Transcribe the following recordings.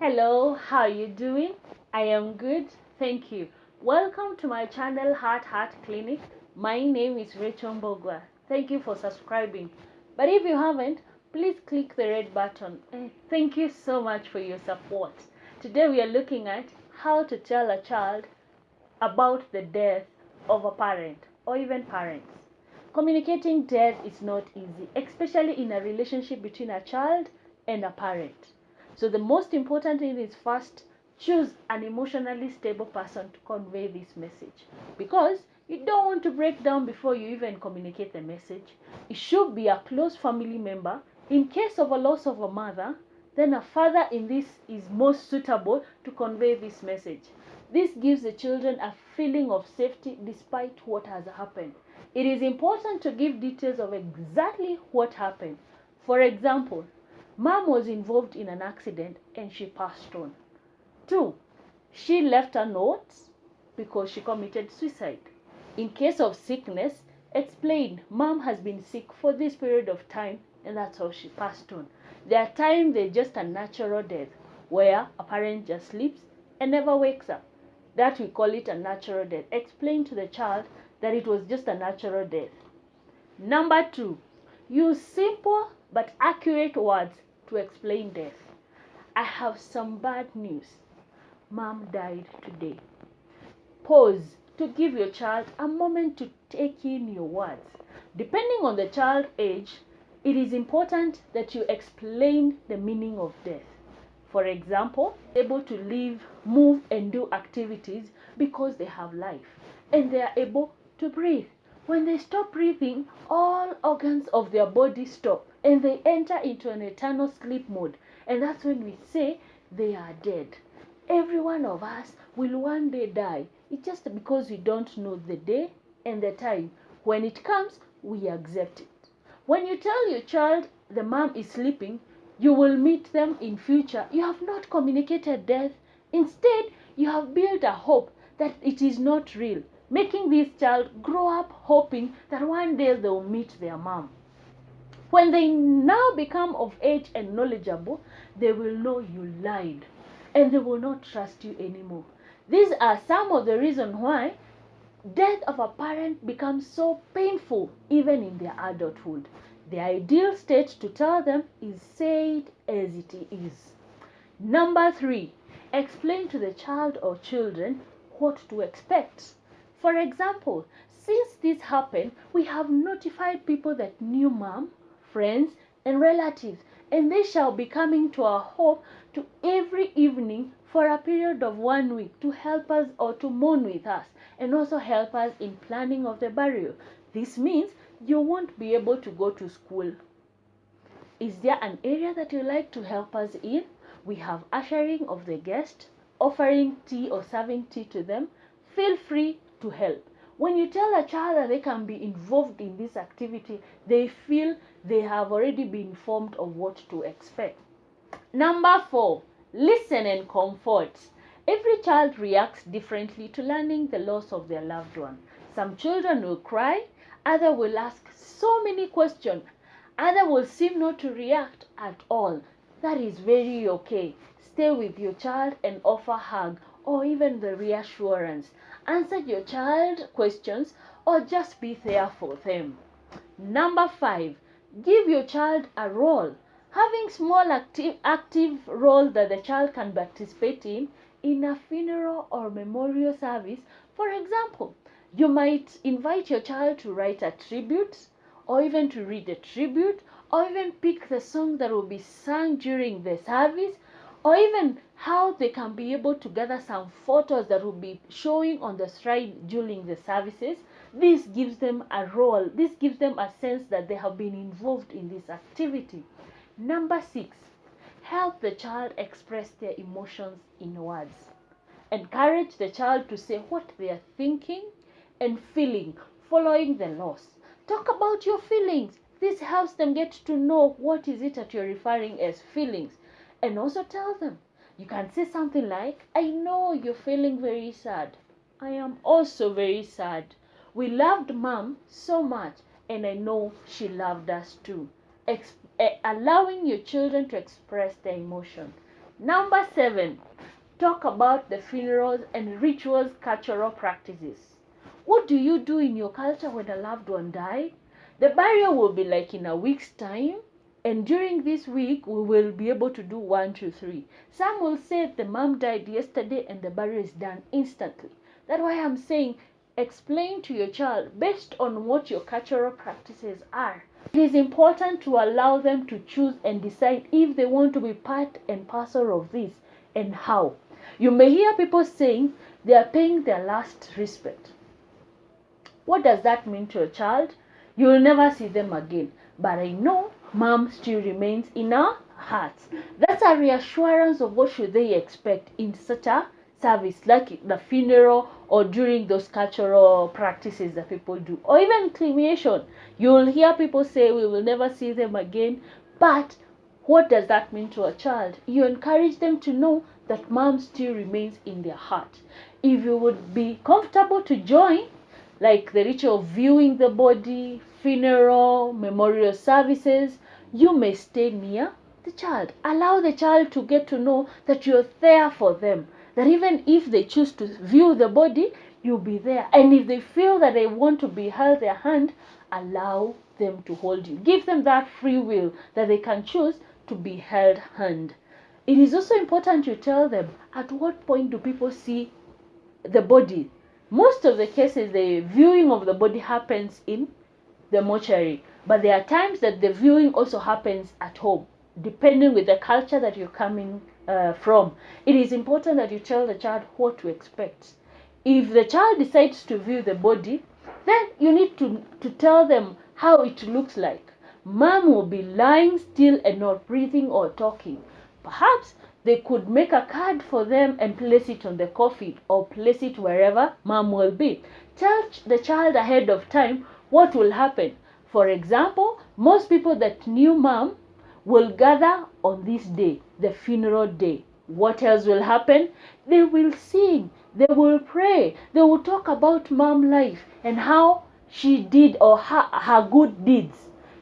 Hello, how are you doing? I am good, thank you. Welcome to my channel Heart Clinic. My name is Rechael Mbugwa. Thank you for subscribing. But if you haven't, please click the red button. Thank you so much for your support. Today we are looking at how to tell a child about the death of a parent or even parents. Communicating death is not easy, especially in a relationship between a child and a parent. So the most important thing is first choose an emotionally stable person to convey this message, because you don't want to break down before you even communicate the message. It should be a close family member. In case of a loss of a mother, then a father in this is most suitable to convey this message. This gives the children a feeling of safety despite what has happened. It is important to give details of exactly what happened. For example, Mom was involved in an accident and she passed on. 2. She left a note because she committed suicide. In case of sickness, explain Mom has been sick for this period of time and that's how she passed on. There are times they're just a natural death where a parent just sleeps and never wakes up. That we call it a natural death. Explain to the child that it was just a natural death. Number 2, use simple but accurate words to explain death. I have some bad news. Mom died today. Pause to give your child a moment to take in your words. Depending on the child's age, it is important that you explain the meaning of death. For example, able to live, move, and do activities because they have life and they are able to breathe. When they stop breathing, all organs of their body stop and they enter into an eternal sleep mode. And that's when we say they are dead. Every one of us will one day die. It's just because we don't know the day and the time. When it comes, we accept it. When you tell your child the mom is sleeping, you will meet them in future. You have not communicated death. Instead, you have built a hope that it is not real, making this child grow up hoping that one day they will meet their mom. When they now become of age and knowledgeable, they will know you lied and they will not trust you anymore. These are some of the reasons why death of a parent becomes so painful even in their adulthood. The ideal state to tell them is say it as it is. Number 3, explain to the child or children what to expect. For example, since this happened, we have notified people that knew mom, friends, and relatives, and they shall be coming to our home to every evening for a period of 1 week to help us or to mourn with us and also help us in planning of the burial. This means you won't be able to go to school. Is there an area that you like to help us in? We have ushering of the guest, offering tea or serving tea to them. Feel free to help. When you tell a child that they can be involved in this activity, they feel they have already been informed of what to expect. Number 4, listen and comfort. Every child reacts differently to learning the loss of their loved one. Some children will cry, others will ask so many questions, others will seem not to react at all. That is very okay. Stay with your child and offer hug or even the reassurance. Answer your child questions or just be there for them. Number 5, give your child a role. Having small active role that the child can participate in a funeral or memorial service. For example, you might invite your child to write a tribute or even to read a tribute or even pick the song that will be sung during the service, or even how they can be able to gather some photos that will be showing on the slide during the services. This gives them a role. This gives them a sense that they have been involved in this activity. Number 6, help the child express their emotions in words. Encourage the child to say what they are thinking and feeling following the loss. Talk about your feelings. This helps them get to know what is it that you're referring as feelings. And also tell them. You can say something like, I know you're feeling very sad. I am also very sad. We loved mom so much and I know she loved us too. Allowing your children to express their emotion. Number 7, talk about the funerals and rituals, cultural practices. What do you do in your culture when a loved one dies? The burial will be like in a week's time, and during this week we will be able to do 1, 2, 3. Some will say the mom died yesterday and the burial is done instantly. That's why I'm saying explain to your child based on what your cultural practices are. It is important to allow them to choose and decide if they want to be part and parcel of this and how. You may hear people saying they are paying their last respect. What does that mean to a child? You will never see them again. But I know mom still remains in our hearts. That's a reassurance of what should they expect in such a service, like the funeral or during those cultural practices that people do. Or even cremation. You will hear people say we will never see them again. But what does that mean to a child? You encourage them to know that mom still remains in their heart. If you would be comfortable to join, like the ritual of viewing the body, funeral, memorial services, you may stay near the child. Allow the child to get to know that you're there for them. That even if they choose to view the body, you'll be there. And if they feel that they want to be held their hand, allow them to hold you. Give them that free will that they can choose to be held hand. It is also important to tell them at what point do people see the body. Most of the cases, the viewing of the body happens in the mortuary, but there are times that the viewing also happens at home, depending with the culture that you're coming from. It is important that you tell the child what to expect. If the child decides to view the body, then you need to tell them how it looks like. Mom will be lying still and not breathing or talking. Perhaps they could make a card for them and place it on the coffin or place it wherever mom will be. Tell the child ahead of time what will happen. For example, most people that knew mom will gather on this day, the funeral day. What else will happen? They will sing, they will pray, they will talk about mom's life and how she did or her good deeds.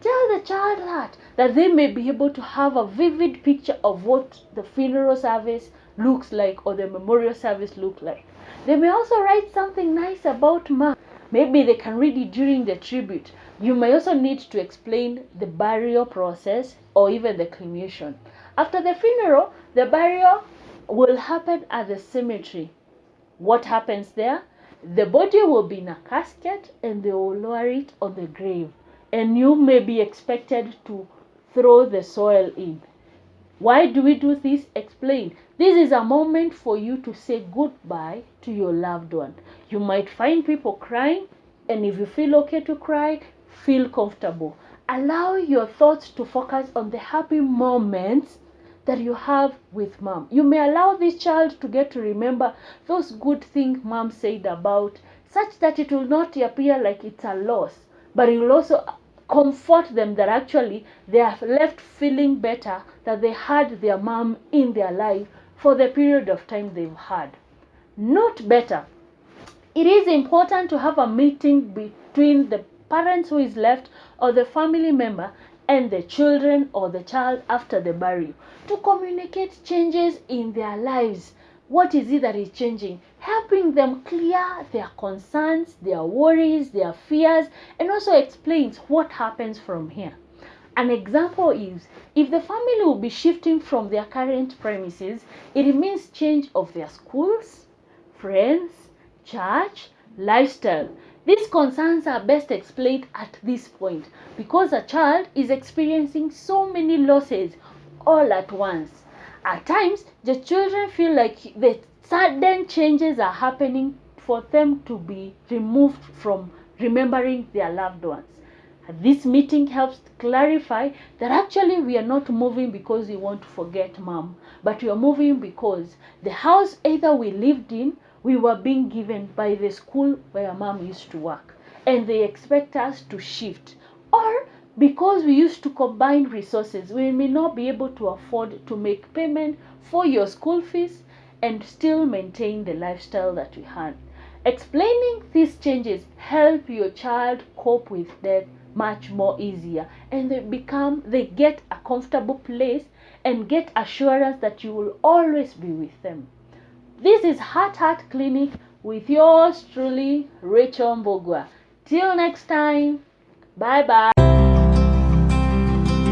Tell the child that they may be able to have a vivid picture of what the funeral service looks like or the memorial service looks like. They may also write something nice about mom. Maybe they can read it during the tribute. You may also need to explain the burial process or even the cremation. After the funeral, the burial will happen at the cemetery. What happens there? The body will be in a casket and they will lower it on the grave. And you may be expected to throw the soil in. Why do we do this? Explain. This is a moment for you to say goodbye to your loved one. You might find people crying, and if you feel okay to cry, feel comfortable. Allow your thoughts to focus on the happy moments that you have with mom. You may allow this child to get to remember those good things mom said about, such that it will not appear like it's a loss, but it will also comfort them that actually they are left feeling better that they had their mom in their life for the period of time they've had. Note better, it is important to have a meeting between the parents who is left or the family member and the children or the child after the burial to communicate changes in their lives. What is it that is changing? Helping them clear their concerns, their worries, their fears, and also explains what happens from here. An example is, if the family will be shifting from their current premises, it means change of their schools, friends, church, lifestyle. These concerns are best explained at this point because a child is experiencing so many losses all at once. At times, the children feel like the sudden changes are happening for them to be removed from remembering their loved ones. This meeting helps clarify that actually we are not moving because we want to forget mom, but we are moving because the house either we lived in, we were being given by the school where mom used to work, and they expect us to shift, or because we used to combine resources, we may not be able to afford to make payment for your school fees and still maintain the lifestyle that we had. Explaining these changes help your child cope with death much more easier, and they get a comfortable place and get assurance that you will always be with them. This is Heart Heart Clinic with yours truly, Rechael Mbugwa. Till next time, bye bye.